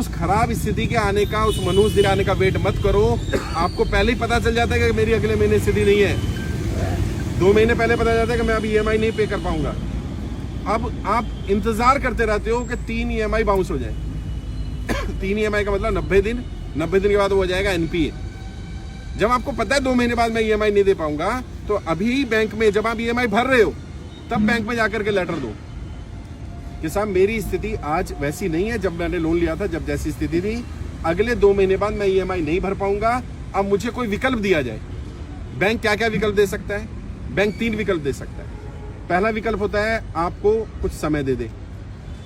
उस खराब स्थिति के आने का, उस मनुष्य दिन आने का वेट मत करो। आपको पहले ही पता चल जाता है कि मेरी अगले महीने स्थिति नहीं है। 2 महीने पहले पता चलता है कि मैं अब EMI नहीं पे कर पाऊंगा। अब आप इंतजार करते रहते हो कि 3 EMI बाउंस हो जाए। 3 EMI का मतलब 90 दिन, 90 दिन के बाद वो हो जाएगा NPA। जब आपको पता है 2 महीने बाद मैं EMI नहीं दे पाऊंगा, तो अभी बैंक में जब आप EMI भर रहे हो तब बैंक में जाकर के लेटर दो कि साहब मेरी स्थिति आज वैसी नहीं है जब मैंने लोन लिया था, जब जैसी स्थिति थी, अगले 2 महीने बाद मैं EMI नहीं भर पाऊंगा। अब मुझे कोई विकल्प दिया जाए। बैंक क्या क्या विकल्प दे सकता है? बैंक 3 विकल्प दे सकता है। पहला विकल्प होता है आपको कुछ समय दे दे,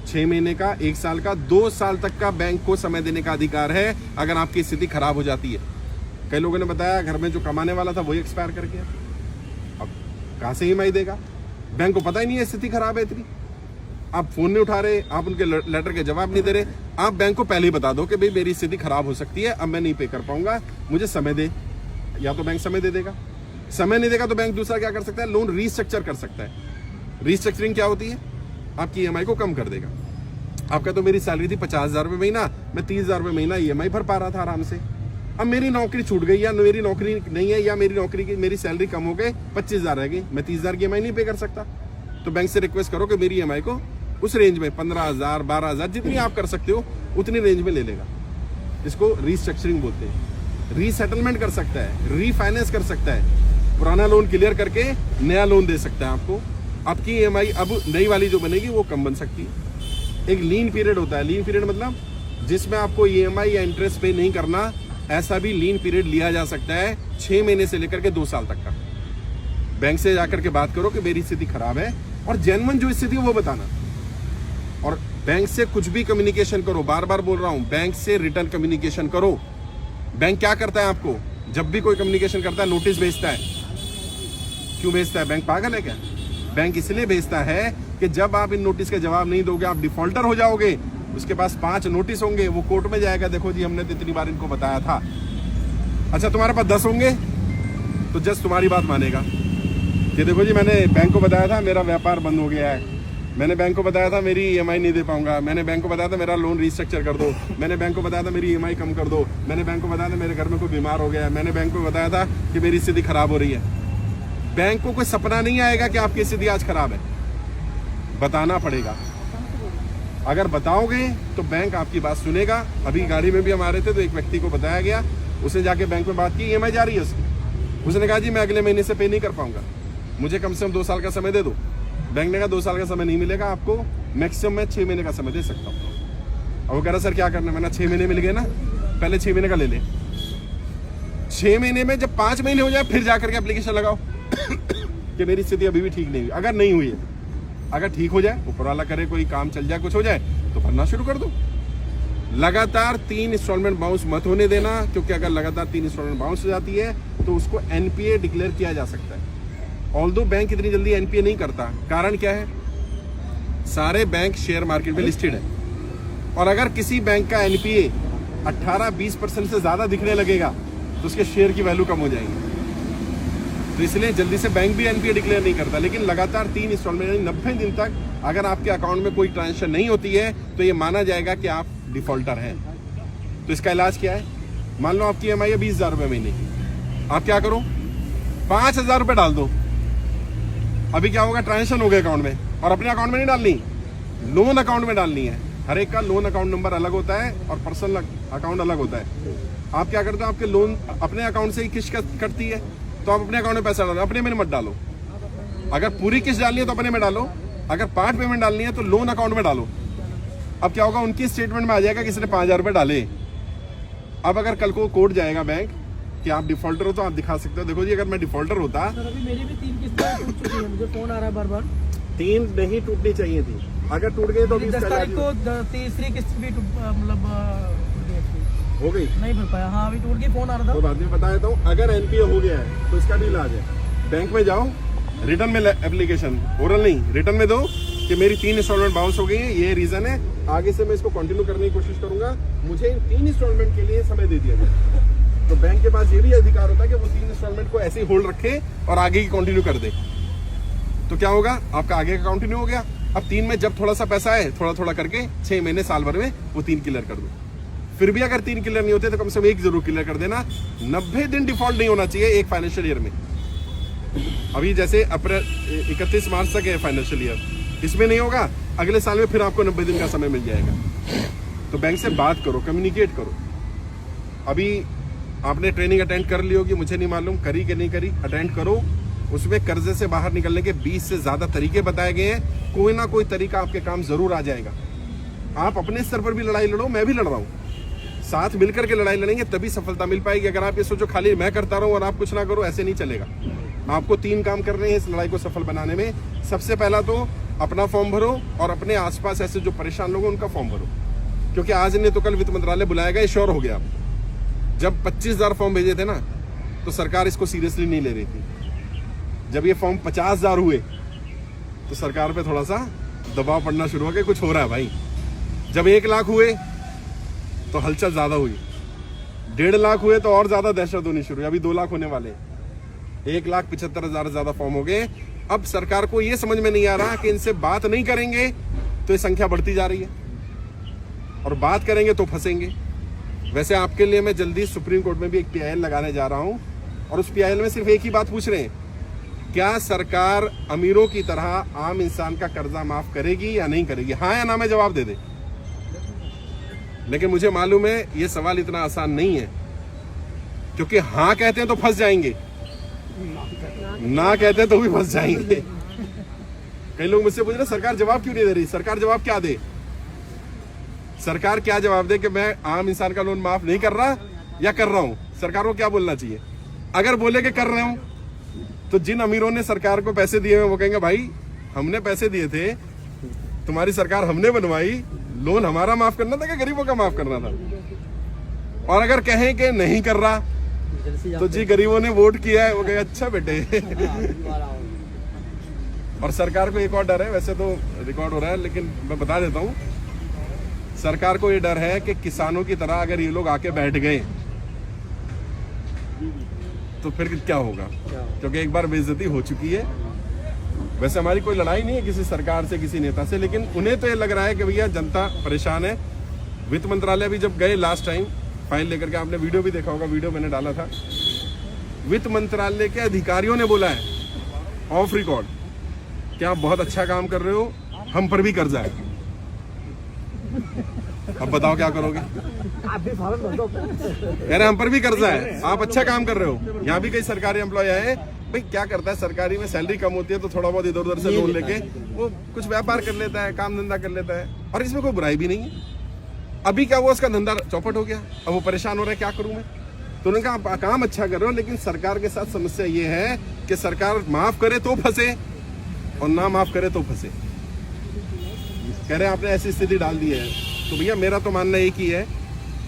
6 महीने का, 1 साल का, 2 साल तक का बैंक को समय देने का अधिकार है अगर आपकी स्थिति खराब हो जाती है। कई लोगों ने बताया घर में जो कमाने वाला था वही एक्सपायर कर गया, अब कहां से EMI देगा? बैंक को पता ही नहीं है स्थिति खराब है इतनी। आप फोन नहीं उठा रहे, आप उनके लेटर के जवाब नहीं दे रहे। आप बैंक को पहले ही बता दो कि भाई मेरी स्थिति खराब हो सकती है, अब मैं नहीं पे कर पाऊंगा, मुझे समय दे। या तो बैंक समय दे देगा, समय नहीं देगा तो बैंक दूसरा क्या कर सकता है? लोन रीस्ट्रक्चर कर सकता है। रीस्ट्रक्चरिंग क्या होती है? आपकी EMI को कम कर देगा। आपका तो मेरी सैलरी थी 50,000 रुपये महीना, मैं 30,000 रुपये महीना EMI भर पा रहा था आराम से। अब मेरी नौकरी छूट गई, या मेरी नौकरी नहीं है, या मेरी नौकरी की मेरी सैलरी कम हो गई, 25,000 रह गई, मैं 30,000 की EMI नहीं पे कर सकता। तो बैंक से रिक्वेस्ट करो कि मेरी EMI को उस रेंज में 15,000, 12,000 जितनी आप कर सकते हो उतनी रेंज में ले लेगा। इसको रीस्ट्रक्चरिंग बोलते हैं। रीसेटलमेंट कर सकता है, रीफाइनेंस कर सकता है, पुराना लोन क्लियर करके नया लोन दे सकता है आपको। आपकी EMI अब नई वाली जो बनेगी वो कम बन सकती है। एक लीन पीरियड होता है। लीन पीरियड मतलब जिसमें आपको EMI या इंटरेस्ट पे नहीं करना, ऐसा भी लीन पीरियड लिया जा सकता है 6 महीने से लेकर के 2 साल तक का। बैंक से जाकर के बात करो कि मेरी स्थिति खराब है, और जेन्युइन जो स्थिति है वो बताना। और बैंक से कुछ भी कम्युनिकेशन करो, बार बार बोल रहा हूं, बैंक से रिटर्न कम्युनिकेशन करो। बैंक क्या करता है आपको? जब भी कोई कम्युनिकेशन करता है नोटिस भेजता है। क्यों भेजता है? बैंक पागल है क्या? बैंक इसलिए भेजता है कि जब आप इन नोटिस के जवाब नहीं दोगे आप डिफॉल्टर हो जाओगे। उसके पास 5 नोटिस होंगे, वो कोर्ट में जाएगा, देखो जी हमने तो इतनी बार इनको बताया था। अच्छा तुम्हारे पास 10 होंगे तो जज तुम्हारी बात मानेगा कि देखो जी मैंने बैंक को बताया था मेरा व्यापार बंद हो गया है, मैंने बैंक को बताया था मेरी EMI नहीं दे पाऊंगा, मैंने बैंक को बताया था मेरा लोन रीस्ट्रक्चर कर दो, मैंने बैंक को बताया था मेरी EMI कम कर दो, मैंने बैंक को बताया था मेरे घर में कोई बीमार हो गया है, मैंने बैंक को बताया था कि मेरी स्थिति खराब हो रही है। बैंक को कोई सपना नहीं आएगा कि आपकी स्थिति आज खराब है, बताना पड़ेगा। अगर बताओगे तो बैंक आपकी बात सुनेगा। अभी गाड़ी में भी हम आ रहे थे तो एक व्यक्ति को बताया गया, उसने जाके बैंक में बात की, EMI जा रही है उसकी। उसने कहा जी मैं अगले महीने से पे नहीं कर पाऊंगा, मुझे कम से कम 2 साल का समय दे दो। बैंक ने कहा 2 साल का समय नहीं मिलेगा आपको, मैक्सिमम मैं 6 महीने का समय दे सकता हूँ। और वो कह रहा सर क्या करना है? मैंने 6 महीने मिल गए ना, पहले 6 महीने का ले ले। 6 महीने में जब 5 महीने हो जाए फिर जाकर के एप्लीकेशन लगाओ कि मेरी स्थिति अभी भी ठीक नहीं हुई। अगर नहीं हुई है, अगर ठीक हो जाए, ऊपर वाला करे, कोई काम चल जाए, कुछ हो जाए तो भरना शुरू कर दो। लगातार 3 इंस्टॉलमेंट बाउंस मत होने देना, क्योंकि अगर लगातार 3 इंस्टॉलमेंट बाउंस हो जाती है तो उसको NPA डिक्लेयर किया जा सकता है। ऑल्दो बैंक इतनी जल्दी NPA नहीं करता। कारण क्या है? सारे बैंक शेयर मार्केट में लिस्टेड है, और अगर किसी बैंक का NPA 18-20% से ज्यादा दिखने लगेगा तो उसके शेयर की वैल्यू कम हो जाएगी। तो इसलिए जल्दी से बैंक भी NPA डिक्लेयर नहीं करता। लेकिन लगातार 3 इंस्टॉलमेंट यानी 90 दिन तक अगर आपके अकाउंट में कोई ट्रांजेक्शन नहीं होती है तो ये माना जाएगा कि आप डिफॉल्टर हैं। तो इसका इलाज क्या है? मान लो आपकी EMI है 20,000 रुपये महीने की, आप क्या करो 5,000 रुपये डाल दो। अभी क्या होगा? ट्रांजेक्शन हो गया अकाउंट में, और अपने अकाउंट में नहीं डालनी, लोन अकाउंट में डालनी है। हर एक का लोन अकाउंट नंबर अलग होता है और पर्सनल अकाउंट अलग होता है। आप क्या करते हो? आपके लोन अपने अकाउंट से ही किस्त कटती है तो आप अपने अकाउंट में पैसा डालो, अपने में मत डालो। अगर पूरी किस्त डालनी है तो अपने में डालो, अगर पार्ट पेमेंट डालनी है तो लोन अकाउंट में डालो। अब क्या होगा? उनकी स्टेटमेंट में आ जाएगा किसी ने 5,000 रुपये डाले। अब अगर कल को कोर्ट जाएगा बैंक कि आप डिफॉल्टर हो तो आप दिखा सकते हो, देखो जी अगर मैं डिफॉल्टर होता। सर अभी मेरी भी 3 किस्तें टूट चुकी है, मुझे फोन आ रहा है बार बार। 3 नहीं टूटनी चाहिए थी, अगर टूट गई तो 10 तारीख को तीसरी किस्त भी मतलब हो गई, नहीं भर पाया। हाँ अभी टूट गई, फोन आ रहा था। तो बाद में बता देता हूँ। अगर NPA हो गया है तो इसका भी इलाज है। बैंक में जाओ, रिटर्न में एप्लीकेशन, ओरल नहीं, रिटर्न में दो कि मेरी 3 इंस्टॉलमेंट बाउंस हो गई है, ये रीजन है, आगे से मैं इसको कंटिन्यू करने की कोशिश करूंगा, मुझे इन 3 इंस्टॉलमेंट के लिए समय दे दिया जाए। तो बैंक के पास ये भी अधिकार होता है कि वो 3 इंस्टॉलमेंट को ऐसे ही होल्ड रखे और आगे की कंटिन्यू कर दे। तो क्या होगा? आपका आगे का कंटिन्यू हो गया। अब 3 में जब थोड़ा सा पैसा है, थोड़ा थोड़ा करके 6 महीने साल भर में वो 3 क्लियर कर दो। फिर भी अगर 3 क्लियर नहीं होते तो कम से कम 1 जरूर क्लियर कर देना। 90 दिन डिफॉल्ट नहीं होना चाहिए एक फाइनेंशियल ईयर में। अभी जैसे अप्रैल 31 मार्च तक है फाइनेंशियल ईयर, इसमें नहीं होगा, अगले साल में फिर आपको 90 दिन का समय मिल जाएगा। तो बैंक से बात करो, कम्युनिकेट करो। अभी आपने ट्रेनिंग अटेंड कर ली होगी, मुझे नहीं मालूम करी कि नहीं करी, अटेंड करो। उसमें कर्जे से बाहर निकलने के 20 से ज्यादा तरीके बताए गए हैं। कोई ना कोई तरीका आपके काम जरूर आ जाएगा। आप अपने स्तर पर भी लड़ाई लड़ो, मैं भी लड़ रहा हूँ, साथ मिलकर के लड़ाई लड़ेंगे तभी सफलता मिल पाएगी। अगर आप ये सोचो खाली मैं करता रहूं और आप कुछ ना करो, ऐसे नहीं चलेगा। आपको 3 काम करने हैं इस लड़ाई को सफल बनाने में। सबसे पहला तो अपना फॉर्म भरो और अपने आसपास ऐसे जो परेशान लोग हैं उनका फॉर्म भरो, क्योंकि आज नहीं तो कल वित्त मंत्रालय बुलाएगा, ये श्योर हो गया। जब 25,000 फॉर्म भेजे थे ना तो सरकार इसको सीरियसली नहीं ले रही थी। जब ये फॉर्म 50,000 हुए तो सरकार पे थोड़ा सा दबाव पड़ना शुरू हो गया, कुछ हो रहा है भाई। जब 1 लाख हुए तो हलचल ज्यादा हुई, 1.5 लाख हुए तो और ज्यादा दहशत होनी शुरू हुई। अभी 2 लाख होने वाले, 1,75,000 ज्यादा फॉर्म हो गए। अब सरकार को ये समझ में नहीं आ रहा कि इनसे बात नहीं करेंगे तो ये संख्या बढ़ती जा रही है, और बात करेंगे तो फंसेंगे। वैसे आपके लिए मैं जल्दी सुप्रीम कोर्ट में भी एक PIL लगाने जा रहा हूं, और उस PIL में सिर्फ एक ही बात पूछ रहे हैं, क्या सरकार अमीरों की तरह आम इंसान का कर्जा माफ करेगी या नहीं करेगी? हाँ या ना में जवाब दे दे। लेकिन मुझे मालूम है ये सवाल इतना आसान नहीं है, क्योंकि हाँ कहते हैं तो फंस जाएंगे, ना कहते हैं तो भी फंस जाएंगे। कई लोग मुझसे पूछ रहे सरकार जवाब क्यों नहीं दे रही? सरकार जवाब क्या दे? सरकार क्या जवाब दे कि मैं आम इंसान का लोन माफ नहीं कर रहा या कर रहा हूं? सरकार को क्या बोलना चाहिए? अगर बोले कि कर रहे हूं तो जिन अमीरों ने सरकार को पैसे दिए हैं वो कहेंगे भाई हमने पैसे दिए थे, तुम्हारी सरकार हमने बनवाई, लोन हमारा माफ करना था कि गरीबों का माफ करना था? और अगर कहें कि नहीं कर रहा तो जी गरीबों ने वोट किया है, वो कहे अच्छा बेटे। और सरकार को एक और डर है, वैसे तो रिकॉर्ड हो रहा है लेकिन मैं बता देता हूं, सरकार को ये डर है कि किसानों की तरह अगर ये लोग आके बैठ गए तो फिर क्या होगा, क्योंकि एक बार बेइज्जती हो चुकी है। वैसे हमारी कोई लड़ाई नहीं है किसी सरकार से, किसी नेता से, लेकिन उन्हें तो ये लग रहा है कि भैया जनता परेशान है। वित्त मंत्रालय भी जब गए लास्ट टाइम फाइल लेकर के, आपने वीडियो भी देखा होगा, वीडियो मैंने डाला था, वित्त मंत्रालय के अधिकारियों ने बोला है ऑफ रिकॉर्ड कि आप बहुत अच्छा काम कर रहे हो, हम पर भी कर्जा है। अब बताओ क्या करोगे? कह रहे हम पर भी कर्जा है, आप अच्छा काम कर रहे हो। यहाँ भी कई सरकारी एम्प्लॉय है, भाई क्या करता है, सरकारी में सैलरी कम होती है तो थोड़ा बहुत इधर उधर से लोन लेके वो कुछ व्यापार कर लेता है, काम धंधा कर लेता है, और इसमें कोई बुराई भी नहीं है। अभी क्या वो उसका धंधा चौपट हो गया, अब वो परेशान हो रहा है, क्या करूं मैं? तो उन्होंने कहा आप काम अच्छा कर रहे हो, लेकिन सरकार के साथ समस्या ये है कि सरकार माफ करे तो फंसे और ना माफ करे तो फंसे। कह रहे आपने ऐसी स्थिति डाल दी है। तो भैया मेरा तो मानना एक ही है,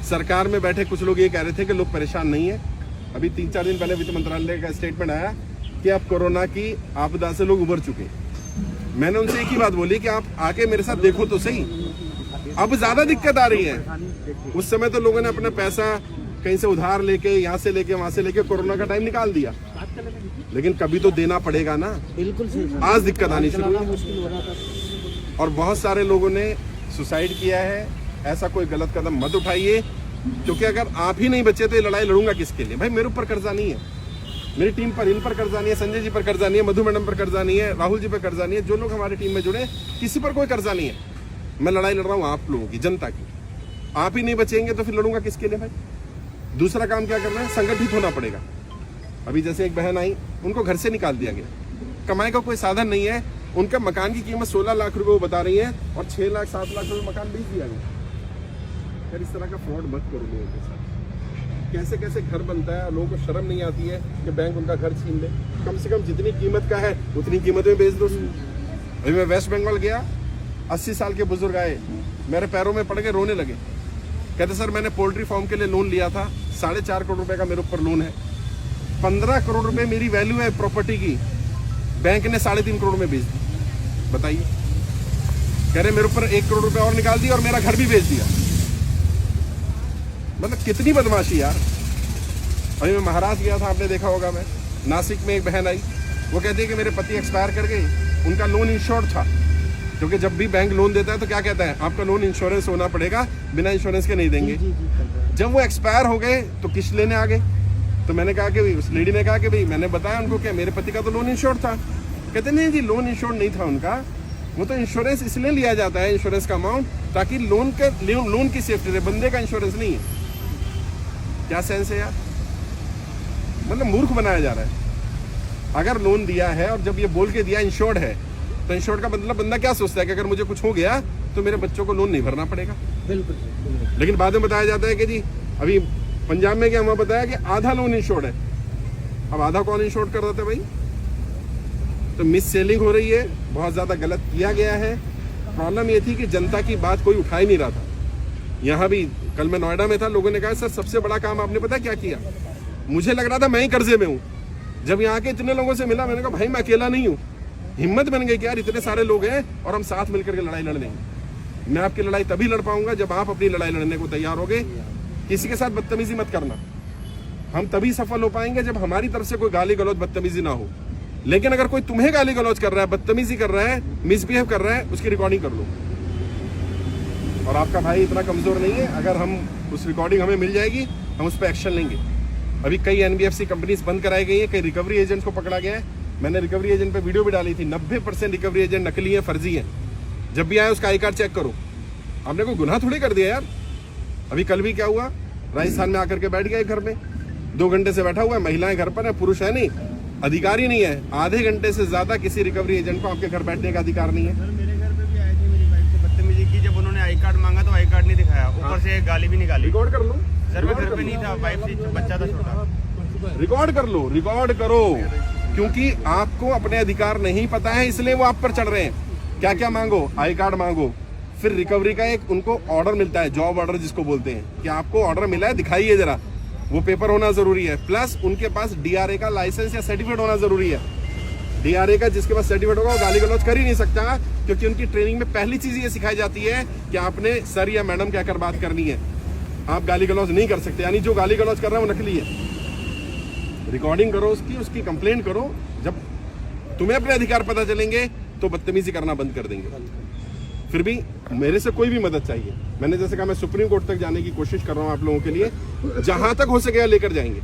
सरकार में बैठे कुछ लोग ये कह रहे थे कि लोग परेशान नहीं है। अभी 3-4 दिन पहले वित्त मंत्रालय का स्टेटमेंट आया कि अब कोरोना की आपदा से लोग उबर चुके। मैंने उनसे एक ही बात बोली कि आप आके मेरे साथ देखो तो सही, अब ज्यादा दिक्कत आ रही है। उस समय तो लोगों ने अपना पैसा कहीं से उधार लेके, यहाँ से लेके, वहां से लेके कोरोना का टाइम निकाल दिया, लेकिन कभी तो देना पड़ेगा ना। बिल्कुल सही। आज दिक्कत आनी शुरू हुई और बहुत सारे लोगों ने सुसाइड किया है। ऐसा कोई गलत कदम मत उठाइए, क्योंकि अगर आप ही नहीं बचे तो ये लड़ाई लड़ूंगा किसके लिए? भाई मेरे ऊपर कर्जा नहीं है, मेरी टीम पर, इन पर कर्जा नहीं है, संजय जी पर कर्जा नहीं है, मधु मैडम पर कर्जा नहीं है, राहुल जी पर कर्जा नहीं है, जो लोग हमारी टीम में जुड़े किसी पर कोई कर्जा नहीं है। मैं लड़ाई लड़ रहा हूँ आप लोगों की, जनता की। आप ही नहीं बचेंगे तो फिर लड़ूंगा किसके लिए भाई? दूसरा काम क्या करना है, संगठित होना पड़ेगा। अभी जैसे एक बहन आई, उनको घर से निकाल दिया गया, कमाई का कोई साधन नहीं है, उनका मकान की कीमत 16 लाख रुपए वो बता रही है और 6 लाख 7 लाख रुपए मकान बेच दिया गया। फिर इस तरह का फ्रॉड मत करो लोगों के साथ। कैसे कैसे घर बनता है, लोगों को शर्म नहीं आती है कि बैंक उनका घर छीन ले। कम से कम जितनी कीमत का है उतनी कीमत में बेच दो। अभी मैं वेस्ट बंगाल गया, 80 साल के बुजुर्ग आए, मेरे पैरों में पड़ के रोने लगे। कहते सर मैंने पोल्ट्री फार्म के लिए लोन लिया था, 4.5 करोड़ रुपए का मेरे ऊपर लोन है, 15 करोड़ रुपए मेरी वैल्यू है प्रॉपर्टी की, बैंक ने 3.5 करोड़ में बेच दी। बताइए, कह रहे मेरे ऊपर 1 करोड़ रुपए और निकाल दिया और मेरा घर भी बेच दिया। मतलब कितनी बदमाशी यार। अभी मैं महाराष्ट्र गया था, आपने देखा होगा, मैं नासिक में एक बहन आई, वो कहती है कि मेरे पति एक्सपायर कर गए, उनका लोन इंश्योर्ड था, क्योंकि जब भी बैंक लोन देता है तो क्या कहता है, आपका लोन इंश्योरेंस होना पड़ेगा, बिना इंश्योरेंस के नहीं देंगे। जब वो एक्सपायर हो गए तो किस्त लेने आ गए। तो मैंने कहा कि उस लेडी ने कहा कि भाई, मैंने बताया उनको क्या मेरे पति का तो लोन इंश्योर्ड था। कहते नहीं जी, लोन इंश्योर्ड नहीं था उनका, वो तो इंश्योरेंस इसलिए लिया जाता है, इंश्योरेंस का अमाउंट, ताकि लोन की सेफ्टी रहे, बंदे का इंश्योरेंस नहीं है। क्या सेंस है यार, मतलब मूर्ख बनाया जा रहा है। अगर लोन दिया है और जब ये बोल के दिया इंश्योर्ड है, तो इंश्योर्ड का मतलब बंदा क्या सोचता है कि अगर मुझे कुछ हो गया तो मेरे बच्चों को लोन नहीं भरना पड़ेगा। बिल्कुल। लेकिन बाद में बताया जाता है कि जी अभी पंजाब में क्या हमें बताया कि आधा लोन इंश्योर्ड है। अब आधा कौन इंश्योर्ड कर देता है भाई? तो मिस सेलिंग हो रही है, बहुत ज्यादा गलत किया गया है। प्रॉब्लम ये थी कि जनता की बात कोई उठा ही नहीं रहा था। यहाँ भी कल मैं नोएडा में था, लोगों ने कहा सर सबसे बड़ा काम आपने पता क्या किया? मुझे लग रहा था मैं ही कर्जे में हूँ। जब यहाँ के इतने लोगों से मिला, मैंने कहा भाई मैं अकेला नहीं हूँ। हिम्मत बन गई कि यार इतने सारे लोग हैं और हम साथ मिलकर के लड़ाई लड़ लेंगे। मैं आपकी लड़ाई तभी लड़ पाऊंगा जब आप अपनी लड़ाई लड़ने को तैयार होगे। किसी के साथ बदतमीजी मत करना। हम तभी सफल हो पाएंगे जब हमारी तरफ से कोई गाली गलौज बदतमीजी ना हो। लेकिन अगर कोई तुम्हें गाली गलौज कर रहा है, बदतमीजी कर रहा है, मिसबिहेव कर रहा है, उसकी रिकॉर्डिंग कर लो। और आपका भाई इतना कमजोर नहीं है, अगर हम उस रिकॉर्डिंग हमें मिल जाएगी, हम उस पर एक्शन लेंगे। अभी कई एनबीएफसी कंपनीज बंद कराई गई है, कई रिकवरी एजेंट्स को पकड़ा गया है। मैंने रिकवरी एजेंट पे वीडियो भी डाली थी। 90% रिकवरी एजेंट नकली है, फर्जी है। जब भी आए उसका आई कार्ड चेक करो। आपने कोई गुनाह थोड़ी कर दिया यार। अभी कल भी क्या हुआ, राजस्थान में आकर के बैठ गया घर में, 2 घंटे से बैठा हुआ है। महिलाएं घर पर है, पुरुष है नहीं, अधिकारी नहीं है। आधे घंटे से ज्यादा किसी रिकवरी एजेंट को आपके घर बैठने का अधिकार नहीं है। सर मेरे घर पे भी आए थे, मेरी वाइफ से बदतमीजी की। जब उन्होंने आई कार्ड मांगा तो आई कार्ड नहीं दिखाया, ऊपर से गाली भी निकाली। रिकॉर्ड कर लो सर मैं घर पे नहीं था, वाइफ से बच्चा था छोटा। रिकॉर्ड कर लो, रिकॉर्ड करो, क्योंकि आपको अपने अधिकार नहीं पता है, इसलिए वो आप पर चढ़ रहे हैं। क्या क्या मांगो? आई कार्ड मांगो, फिर रिकवरी का एक उनको ऑर्डर मिलता है, जॉब ऑर्डर जिसको बोलते हैं, कि आपको ऑर्डर मिला है, दिखाइए जरा। वो पेपर होना जरूरी है, प्लस उनके पास डीआरए का लाइसेंस या सर्टिफिकेट होना जरूरी है। डीआरए का जिसके पास सर्टिफिकेट होगा वो गाली गलौज कर ही नहीं सकता, क्योंकि उनकी ट्रेनिंग में पहली चीज ये सिखाई जाती है कि आपने सर या मैडम कहकर बात करनी है। आप गाली गलौज नहीं कर सकते, यानी जो गाली गलौज कर रहा है वो नकली है। रिकॉर्डिंग करो उसकी कंप्लेंट करो। जब तुम्हें अपने अधिकार पता चलेंगे तो बदतमीजी करना बंद कर देंगे। फिर भी मेरे से कोई भी मदद चाहिए, मैंने जैसे कहा मैं सुप्रीम कोर्ट तक जाने की कोशिश कर रहा हूं आप लोगों के लिए। जहां तक हो सके लेकर जाएंगे।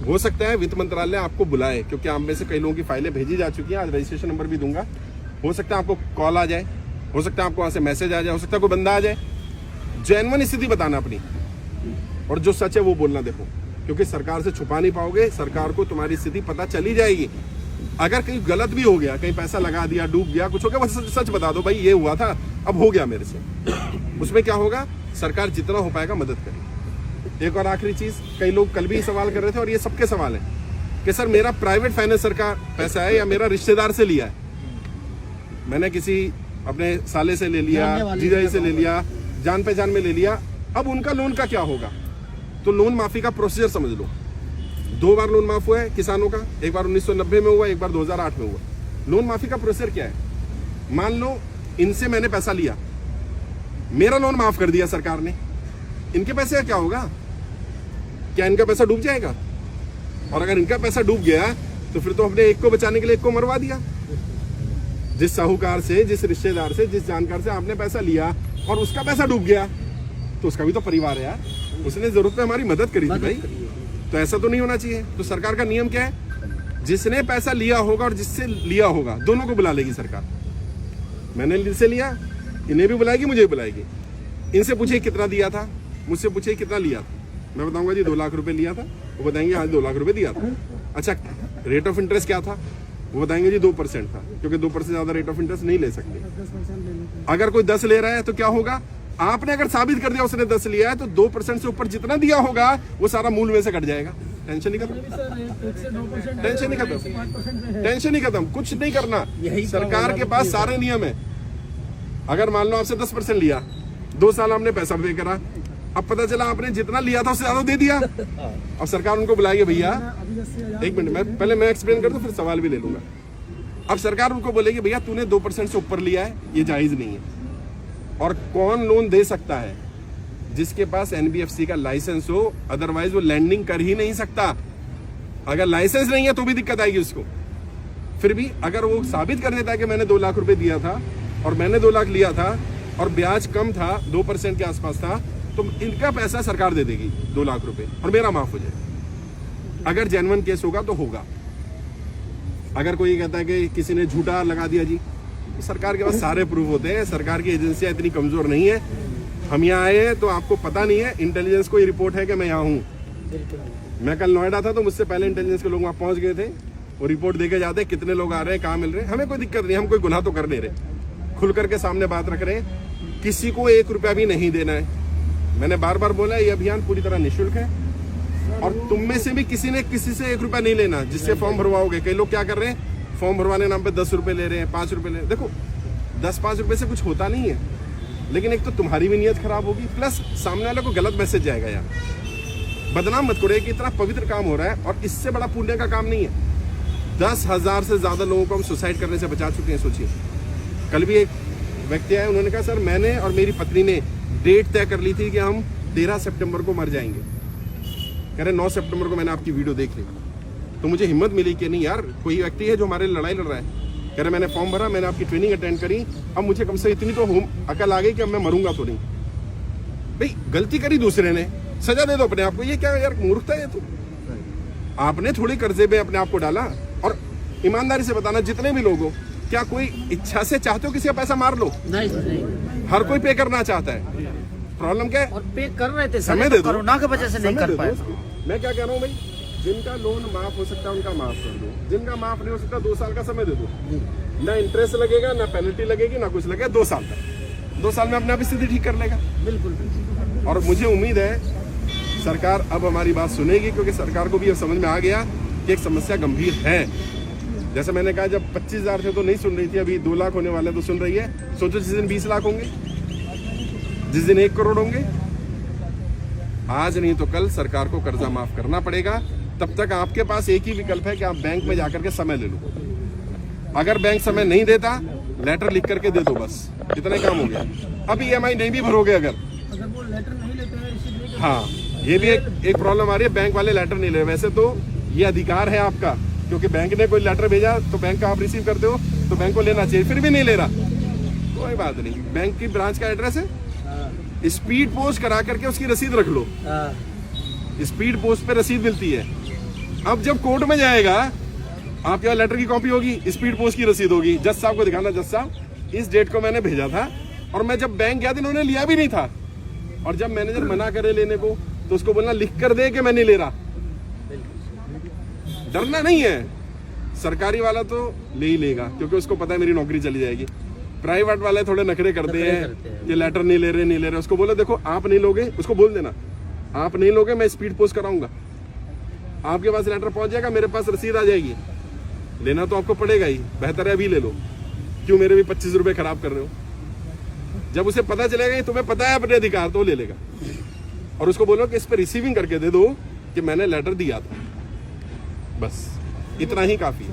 हो सकता है वित्त मंत्रालय आपको बुलाए, क्योंकि आप में से कई लोगों की फाइलें भेजी जा चुकी हैं। आज रजिस्ट्रेशन नंबर भी दूंगा। हो सकता है आपको कॉल आ जाए, हो सकता है आपको वहां से मैसेज आ जाए, हो सकता है कोई बंदा आ जाए। जेन्युइन स्थिति बताना अपनी, और जो सच है वो बोलना। देखो, क्योंकि सरकार से छुपा नहीं पाओगे, सरकार को तुम्हारी स्थिति पता चली जाएगी। अगर कहीं गलत भी हो गया, कहीं पैसा लगा दिया, डूब गया, कुछ हो गया, बस सच बता दो, भाई ये हुआ था, अब हो गया मेरे से। उसमें क्या होगा, सरकार जितना हो पाएगा मदद करेगी। एक और आखिरी चीज, कई लोग कल भी सवाल कर रहे थे और ये सबके सवाल है कि सर मेरा प्राइवेट फाइनेंसर का पैसा है या मेरा रिश्तेदार से लिया है। मैंने किसी अपने साले से ले लिया, जीजाजी से ले लिया, जान पहचान में ले लिया, अब उनका लोन का क्या होगा? तो लोन माफी का प्रोसीजर समझ लो। 2 बार लोन माफ हुआ है किसानों का, एक बार 1990 में हुआ, एक बार 2008 में हुआ। लोन माफी का प्रोसीजर क्या है? मान लो इनसे मैंने पैसा लिया, मेरा लोन माफ कर दिया सरकार ने, इनके पैसे का क्या होगा? क्या इनका पैसा डूब जाएगा? और अगर इनका पैसा डूब गया तो फिर तो अपने एक को बचाने के लिए एक को मरवा दिया। जिस साहूकार से, जिस रिश्तेदार से, जिस जानकार से आपने पैसा लिया और उसका पैसा डूब गया, तो उसका भी तो परिवार है यार, उसने जरूरत पे हमारी मदद करी थी भाई। तो ऐसा तो नहीं होना चाहिए। तो सरकार का नियम क्या है? जिसने पैसा लिया होगा और जिससे लिया होगा, दोनों को बुला लेगी सरकार। मैंने इनसे लिया, इन्हें भी बुलाएगी, मुझे भी बुलाएगी। इनसे पूछिए कितना दिया था, मुझसे पूछिए कितना लिया था, मैं बताऊंगा जी 2 लाख रुपए लिया था, वो बताएंगे आज 2 लाख रुपए दिया था। अच्छा, रेट ऑफ इंटरेस्ट क्या था? वो बताएंगे जी 2% था, क्योंकि 2% ज्यादा रेट ऑफ इंटरेस्ट नहीं ले सकते। अगर कोई 10 ले रहा है तो क्या होगा? आपने अगर साबित कर दिया उसने 10 लिया है, तो 2% से ऊपर जितना दिया होगा वो सारा मूल में से कट जाएगा। टेंशन नहीं खत्म, टेंशन नहीं खत्म, टेंशन नहीं खत्म, कुछ नहीं करना। सरकार के पास सारे नियम है। अगर मान लो आपसे 10% लिया, 2 साल हमने पैसा पे करा, अब पता चला आपने जितना लिया था उससे ज्यादा दे दिया, अब सरकार उनको बुलाएगी, भैया 1 मिनट, पहले मैं एक्सप्लेन कर दूं, फिर सवाल भी ले लूंगा। अब सरकार उनको बोलेगी भैया तूने 2% से ऊपर लिया है, ये जायज नहीं है। और कौन लोन दे सकता है? जिसके पास एनबीएफसी का लाइसेंस हो, अदरवाइज वो लैंडिंग कर ही नहीं सकता। अगर लाइसेंस नहीं है तो भी दिक्कत आएगी उसको। फिर भी अगर वो साबित कर देता है कि मैंने 2 लाख रुपए दिया था, और मैंने 2 लाख लिया था और ब्याज कम था, 2% के आसपास था, तो इनका पैसा सरकार दे देगी 2 लाख रुपए और मेरा माफ हो जाए। अगर जेन्युइन केस होगा तो होगा। अगर कोई कहता है कि किसी ने झूठा लगा दिया जी, सरकार के पास सारे प्रूफ होते हैं, सरकार की एजेंसियां इतनी कमजोर नहीं है। हम यहाँ आए हैं तो आपको पता नहीं है, इंटेलिजेंस को ये रिपोर्ट है कि मैं यहाँ हूँ। मैं कल नोएडा था तो मुझसे पहले इंटेलिजेंस के लोग वहाँ पहुंच गए थे, वो रिपोर्ट देके जाते हैं कितने लोग आ रहे हैं, कहाँ मिल रहे हैं। हमें कोई दिक्कत नहीं, हम कोई गुनाह तो कर नहीं रहे, खुल करके सामने बात रख रहे हैं। किसी को 1 रुपया भी नहीं देना है। मैंने बार बार बोला ये अभियान पूरी तरह निःशुल्क है और तुम में से भी किसी ने किसी से 1 रुपया नहीं लेना जिससे फॉर्म भरवाओगे। कई लोग क्या कर रहे हैं, फॉर्म भरवाने नाम पे 10 रुपए ले रहे हैं, 5 रुपए ले रहे हैं। देखो 10-5 रुपए से कुछ होता नहीं है, लेकिन एक तो तुम्हारी भी नीयत खराब होगी, प्लस सामने वाले को गलत मैसेज जाएगा। यार बदनाम मत करो कि इतना पवित्र काम हो रहा है और इससे बड़ा पुण्य का काम नहीं है। 10,000 से ज्यादा लोगों को हम सुसाइड करने से बचा चुके हैं। सोचिए, कल भी एक व्यक्ति आए, उन्होंने कहा सर मैंने और मेरी पत्नी ने डेट तय कर ली थी कि हम 13 सितंबर को मर जाएंगे। कह रहे 9 सितंबर को मैंने आपकी वीडियो देख ली तो मुझे हिम्मत मिली कि नहीं यार, कोई व्यक्ति है जो हमारे लिए लड़ाई लड़ रहा है। कह रहे मैंने फॉर्म भरा, मैंने आपकी ट्रेनिंग अटेंड करी, अब मुझे कम से इतनी तो अकल आ गई कि अब मैं मरूंगा तो नहीं। भाई गलती करी दूसरे ने, सजा दे दो अपने आप को। ये क्या यार मूर्खता है। तो आपने थोड़ी कर्जे पे अपने आप को डाला। और ईमानदारी से बताना, जितने भी लोग हो, क्या कोई इच्छा से चाहते हो किसी का पैसा मार लो? नहीं। हर कोई पे करना चाहता है। प्रॉब्लम क्या है? और पे कर रहे थे, समय दे दो। कोरोना की वजह से नहीं कर पाए। मैं क्या कह रहा हूँ भाई, जिनका लोन माफ हो सकता है उनका माफ कर दो, जिनका माफ नहीं हो सकता 2 साल का समय दे दो। ना इंटरेस्ट लगेगा, ना पेनल्टी लगेगी, ना कुछ लगेगा। 2 साल तक, 2 साल में अपने आप स्थिति ठीक कर लेगा। बिल्कुल। और मुझे उम्मीद है सरकार अब हमारी बात सुनेगी, क्योंकि सरकार को भी अब समझ में आ गया कि एक समस्या गंभीर है। जैसे मैंने कहा, जब 25,000 थे तो नहीं सुन रही थी, अभी 2 लाख होने वाले तो सुन रही है। सोचो जिस दिन 20 लाख होंगे, जिस दिन 1 करोड़ होंगे, आज नहीं तो कल सरकार को कर्जा माफ करना पड़ेगा। तब तक आपके पास एक ही विकल्प है कि आप बैंक में जाकर के समय ले लो। अगर बैंक समय नहीं देता, लेटर लिख करके दे दो, बस इतना काम हो गया। अब EMI नहीं भी भरोगे अगर वो लेटर नहीं लेते हैं, रिसीव नहीं करते। हाँ, ये भी एक प्रॉब्लम आ रही है, बैंक वाले लेटर नहीं ले रहे। वैसे तो ये अधिकार है आपका, क्योंकि बैंक ने कोई लेटर भेजा तो बैंक का आप रिसीव करते हो, तो बैंक को लेना चाहिए, फिर भी नहीं ले रहा। कोई बात नहीं, बैंक की ब्रांच का एड्रेस है, स्पीड पोस्ट करा करके उसकी रसीद रख लो। स्पीड पोस्ट पे रसीद मिलती है। अब जब कोर्ट में जाएगा, आपके पास लेटर की कॉपी होगी, स्पीड पोस्ट की रसीद होगी, जज साहब को दिखाना, जज साहब इस डेट को मैंने भेजा था और मैं जब बैंक गया था इन्होंने लिया भी नहीं था। और जब मैनेजर मना करे लेने को तो उसको बोलना लिख कर दे कि मैं नहीं ले रहा। डरना नहीं है, सरकारी वाला तो ले ही लेगा, क्योंकि उसको पता है मेरी नौकरी चली जाएगी। प्राइवेट वाले थोड़े नखरे करते हैं कि लेटर नहीं ले रहे। उसको बोलो देखो आप नहीं लोगे, उसको बोल देना आप नहीं लोगे, मैं स्पीड पोस्ट कराऊंगा, आपके पास लेटर पहुंच जाएगा, मेरे पास रसीद आ जाएगी। लेना तो आपको पड़ेगा ही, बेहतर है अभी ले लो, क्यों मेरे भी 25 रुपए खराब कर रहे हो। जब उसे पता चलेगा तुम्हें पता है अपने अधिकार, तो ले लेगा। और उसको बोलो कि इस पर रिसीविंग करके दे दो कि मैंने लेटर दिया था, बस इतना ही काफी है।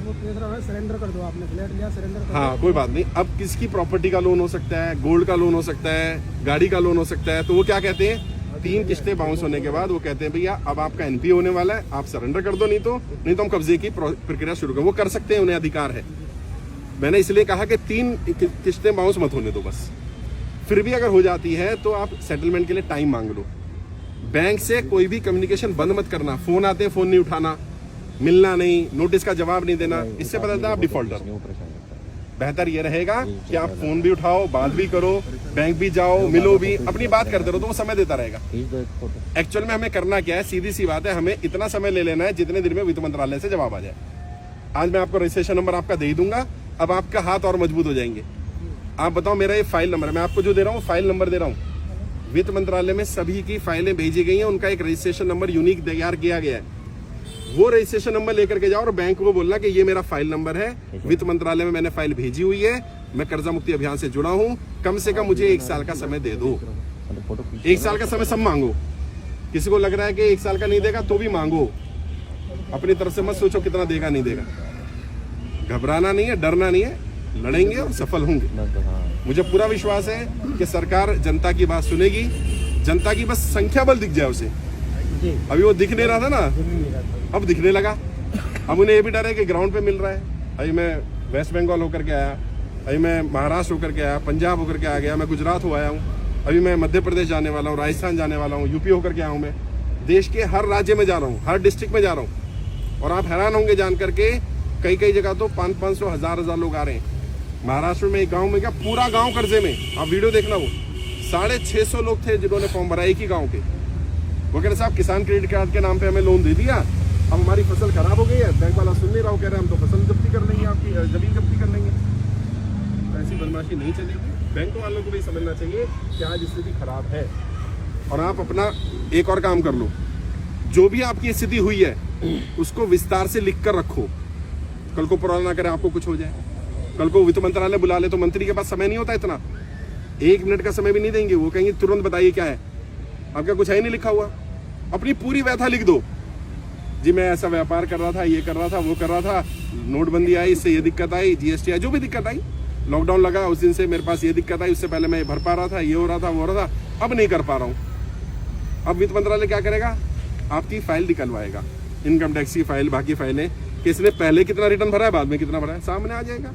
सरेंडर कर दो, आपने फ्लैट लिया, सरेंडर कर दो। हाँ कोई बात नहीं। अब किसकी प्रॉपर्टी का लोन हो सकता है, गोल्ड का लोन हो सकता है, गाड़ी का लोन हो सकता है, तो वो क्या कहते हैं, 3 किस्तें बाउंस होने के बाद वो कहते हैं भैया अब आपका NPA होने वाला है, आप सरेंडर कर दो, नहीं तो हम कब्जे की प्रक्रिया शुरू करें। वो कर सकते हैं, उन्हें अधिकार है। मैंने इसलिए कहा कि 3 किस्तें बाउंस मत होने दो बस। फिर भी अगर हो जाती है तो आप सेटलमेंट के लिए टाइम मांग लो। बैंक से कोई भी कम्युनिकेशन बंद मत करना। फोन आते हैं, फोन नहीं उठाना, मिलना नहीं, नोटिस का जवाब नहीं देना, इससे पता चलता है आप डिफॉल्टर। बेहतर ये रहेगा कि आप फोन भी उठाओ, बात भी करो, बैंक भी जाओ, मिलो भी, अपनी बात करते रहो, तो वो समय देता रहेगा। एक्चुअल में हमें करना क्या है, सीधी सी बात है, हमें इतना समय ले लेना है जितने दिन में वित्त मंत्रालय से जवाब आ जाए। आज मैं आपको रजिस्ट्रेशन नंबर आपका दे ही दूंगा, अब आपका हाथ और मजबूत हो जाएंगे। आप बताओ मेरा ये फाइल नंबर है, मैं आपको जो दे रहा हूँ फाइल नंबर दे रहा हूँ। वित्त मंत्रालय में सभी की फाइलें भेजी गई हैं, उनका एक रजिस्ट्रेशन नंबर यूनिक तैयार किया गया है। वो रजिस्ट्रेशन नंबर लेकर के जाओ और बैंक को बोलना कि ये मेरा फाइल नंबर है, वित्त मंत्रालय में मैंने फाइल भेजी हुई है, मैं कर्जा मुक्ति अभियान से जुड़ा हूँ, कम से कम मुझे 1 साल का समय दे दो। 1 साल का समय सब मांगो। किसी को लग रहा है कि 1 साल का नहीं देगा तो भी मांगो, अपनी तरफ से मत सोचो कितना देगा नहीं देगा। घबराना नहीं है, डरना नहीं है, लड़ेंगे और सफल होंगे। मुझे पूरा विश्वास है कि सरकार जनता की बात सुनेगी। जनता की बस संख्या बल दिख जाए उसे। अभी वो दिख नहीं रहा था ना, अब दिखने लगा। अब उन्हें ये भी डर है कि ग्राउंड पे मिल रहा है। अभी मैं वेस्ट बंगाल होकर के आया, अभी मैं महाराष्ट्र होकर के आया, पंजाब होकर के आ गया, मैं गुजरात हो आया हूँ, अभी मैं मध्य प्रदेश जाने वाला हूँ, राजस्थान जाने वाला हूँ, यूपी होकर के आया हूँ। मैं देश के हर राज्य में जा रहा हूँ, हर डिस्ट्रिक्ट में जा रहा हूँ। और आप हैरान होंगे जान करके, कई कई जगह तो 500-500 हजार लोग आ रहे हैं। महाराष्ट्र में एक गाँव में क्या पूरा गाँव कर्जे में, आप वीडियो देखना, वो 650 लोग थे जिन्होंने फॉर्म भरा एक ही गाँव के। वो कह रहे साहब किसान क्रेडिट कार्ड के नाम पे हमें लोन दे दिया, अब हमारी फसल खराब हो गई है, बैंक वाला सुन नहीं रहा, कह रहे हम तो फसल जब्ती कर लेंगे, आपकी जमीन जब्ती कर लेंगे। ऐसी बदमाशी नहीं चलेगी। बैंक वालों को भी समझना चाहिए कि आज स्थिति खराब है और आप अपना एक और काम कर लो, जो भी आपकी स्थिति हुई है उसको विस्तार से लिख कर रखो। कल को पुराना ना करे आपको कुछ हो जाए, कल को वित्त मंत्रालय बुला ले तो मंत्री के पास समय नहीं होता इतना, 1 मिनट का समय भी नहीं देंगे। वो कहेंगे तुरंत बताइए क्या है, आपका कुछ है ही नहीं लिखा हुआ, अपनी पूरी व्यथा लिख दो। जी मैं ऐसा व्यापार कर रहा था, ये कर रहा था, वो कर रहा था, नोटबंदी आई, इससे ये दिक्कत आई, जीएसटी आई, जो भी दिक्कत आई, लॉकडाउन लगा उस दिन से मेरे पास ये दिक्कत आई, उससे पहले मैं भर पा रहा था, ये हो रहा था, वो हो रहा था, अब नहीं कर पा रहा हूँ। अब वित्त मंत्रालय क्या करेगा, आपकी फाइल निकलवाएगा, इनकम टैक्स की फाइल, बाकी फाइलें, किसने पहले कितना रिटर्न भरा है, बाद में कितना भरा है, सामने आ जाएगा।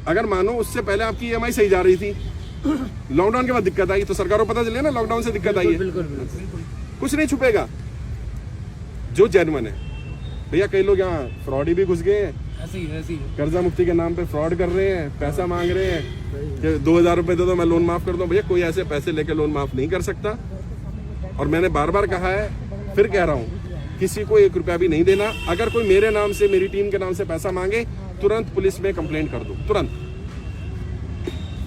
अगर मानो उससे पहले आपकी ईएमआई सही जा रही थी, लॉकडाउन के बाद दिक्कत आई, तो सरकार को पता चले ना लॉकडाउन से दिक्कत आई है, कुछ नहीं छुपेगा। जो जेन्युइन है भैया, कई लोग यहाँ फ्रॉडी भी घुस गए हैं, कर्जा मुक्ति के नाम पे फ्रॉड कर रहे हैं, पैसा मांग रहे हैं कि 2000 रुपए दे दो मैं लोन माफ कर दूं। भैया कोई ऐसे पैसे लेके लोन माफ नहीं कर सकता। और मैंने बार बार कहा है, फिर कह रहा हूँ, किसी को 1 रुपया भी नहीं देना। अगर कोई मेरे नाम से, मेरी टीम के नाम से पैसा मांगे, तुरंत पुलिस में कंप्लेंट कर दो, तुरंत।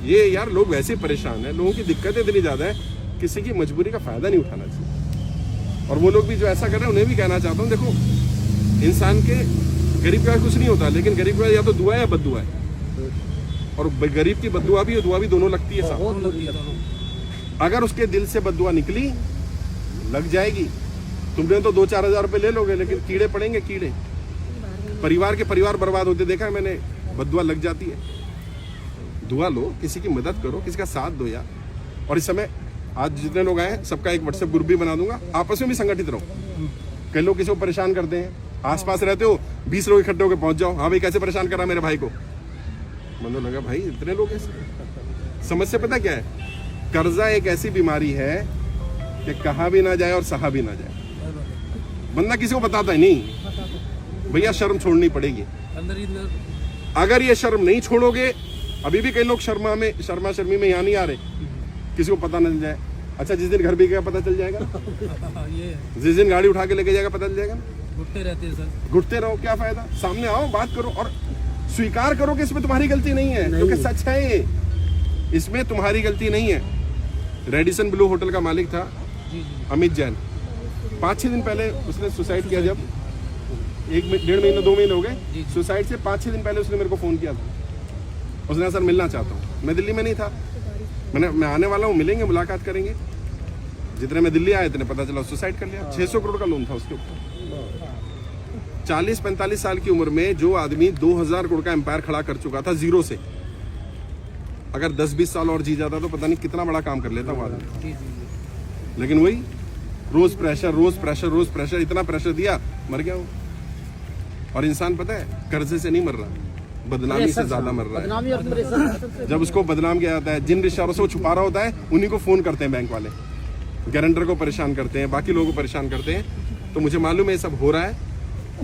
ये यार लोग वैसे ही परेशान है, लोगों की दिक्कतें इतनी ज्यादा है, किसी की मजबूरी का फायदा नहीं उठाना चाहिए। और वो लोग भी जो ऐसा कर रहे हैं उन्हें भी कहना चाहता हूँ, देखो इंसान के गरीब का कुछ नहीं होता, लेकिन गरीब का या तो दुआ है या बद्दुआ है। और गरीब की बद्दुआ भी और दुआ भी दोनों लगती है साथ। अगर उसके दिल से बद्दुआ निकली, लग जाएगी। तुमने तो 2-4 हजार रुपए ले लोगे, लेकिन कीड़े पड़ेंगे, कीड़े परिवार के परिवार बर्बाद होते देखा है मैंने, बद्दुआ लग जाती है। दुआ लो, किसी की मदद करो, किसी का साथ दो यार। और इस समय आज जितने लोग आए सबका एक व्हाट्सएप ग्रुप भी बना दूंगा, आपस में भी संगठित रहो। कई लोग किसी को परेशान करते हैं, आसपास रहते हो 20 लोग इकट्ठे होकर पहुंच जाओ, हाँ भाई कैसे परेशान करा मेरे भाई को, मतलब लगा भाई इतने लोग ऐसे। समस्या पता क्या है, कर्जा एक ऐसी बीमारी है कि कहा भी ना जाए और सहा भी ना जाए। बंदा किसी को बताता ही नहीं। भैया शर्म छोड़नी पड़ेगी। अगर ये शर्म नहीं छोड़ोगे, अभी भी कई लोग शर्मा शर्मी में यहाँ नहीं आ रहे, किसी को पता न जाए। अच्छा जिस दिन घर भी गया पता चल जाएगा, जिस दिन गाड़ी उठा के लेके जाएगा पता चल जाएगा। घुटते रहते हैं सर, घुटते रहो, क्या फायदा। सामने आओ, बात करो और स्वीकार करो कि इसमें तुम्हारी गलती नहीं है, क्योंकि सच है ये, इसमें तुम्हारी गलती नहीं है। रेडिसन ब्लू होटल का मालिक था अमित जैन, 5-6 दिन पहले उसने सुसाइड किया। जब 1-1.5 महीने 2 महीने हो गए सुसाइड से, 5-6 दिन पहले उसने मेरे को फोन किया था। उसने सर मिलना चाहता हूँ। मैं दिल्ली में नहीं था, मैं आने वाला हूँ, मिलेंगे, मुलाकात करेंगे। जितने मैं दिल्ली आया इतने पता चला सुसाइड कर लिया। 600 करोड़ का लोन था उसके ऊपर। 40-45 साल की उम्र में जो आदमी 2000 करोड़ का एम्पायर खड़ा कर चुका था जीरो से, अगर 10-20 साल और जी जाता तो पता नहीं कितना बड़ा काम कर लेता वो आदमी। लेकिन वही रोज प्रेशर, इतना प्रेशर दिया, मर गया वो। और इंसान पता है कर्जे से नहीं मर रहा, बदनामी से ज्यादा मर रहा है। जब उसको बदनाम किया जाता है, जिन रिश्तेदारों से वो छुपा रहा होता है उन्हीं को फोन करते हैं बैंक वाले, गारंटर को परेशान करते हैं, बाकी लोगों को परेशान करते हैं। तो मुझे मालूम है ये सब हो रहा है।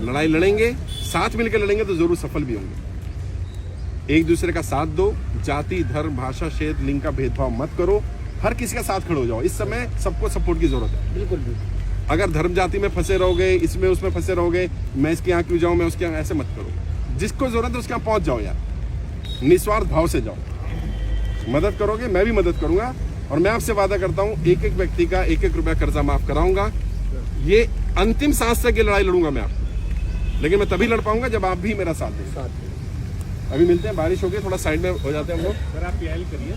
लड़ाई लड़ेंगे, साथ मिलकर लड़ेंगे तो जरूर सफल भी होंगे। एक दूसरे का साथ दो, जाति धर्म भाषा क्षेत्र लिंग का भेदभाव मत करो, हर किसी का साथ खड़े हो जाओ। इस समय सबको सपोर्ट की जरूरत है। बिल्कुल। अगर धर्म जाति में फंसे रहोगे, इसमें उसमें फंसे रहोगे, मैं इसके यहाँ क्यों जाऊँ, मैं उसके यहाँ, ऐसे मत करो। जिसको जरूरत है उसके यहाँ पहुंच जाओ यार, निस्वार्थ भाव से जाओ। मदद करोगे, मैं भी मदद करूंगा। और मैं आपसे वादा करता हूं, एक एक व्यक्ति का 1-1 रुपया कर्जा माफ कराऊंगा। ये अंतिम सांस तक ये लड़ाई लड़ूंगा मैं आपको, लेकिन मैं तभी लड़ पाऊंगा जब आप भी मेरा साथ दें। अभी मिलते हैं, बारिश हो गई, थोड़ा साइड में हो जाते हैं हम लोग। सर आप पीएल करिए,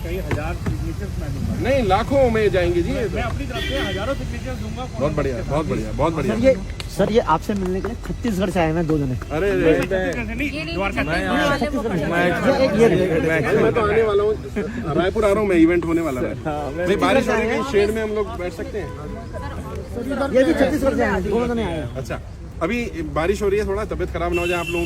कई हजार सिग्नेचर्स मैं दूंगा। नहीं, लाखों में जाएंगे जी। मैं अपनी तरफ से हजारों सिग्नेचर्स दूंगा। बहुत बढ़िया, बहुत बढ़िया, बहुत बढ़िया। सर ये आपसे मिलने के लिए छत्तीसगढ़ से आए हैं 2 जने। अरे मैं तो आने वाला हूँ, रायपुर आ रहा हूँ मैं, इवेंट होने वाला है। नहीं बारिश हो रही है, शेड में हम लोग बैठ सकते हैं। ये भी छत्तीसगढ़ से आए हैं, 2 जने आए हैं। अच्छा, अभी बारिश हो रही है, थोड़ा तबीयत खराब ना हो जाए आप लोगों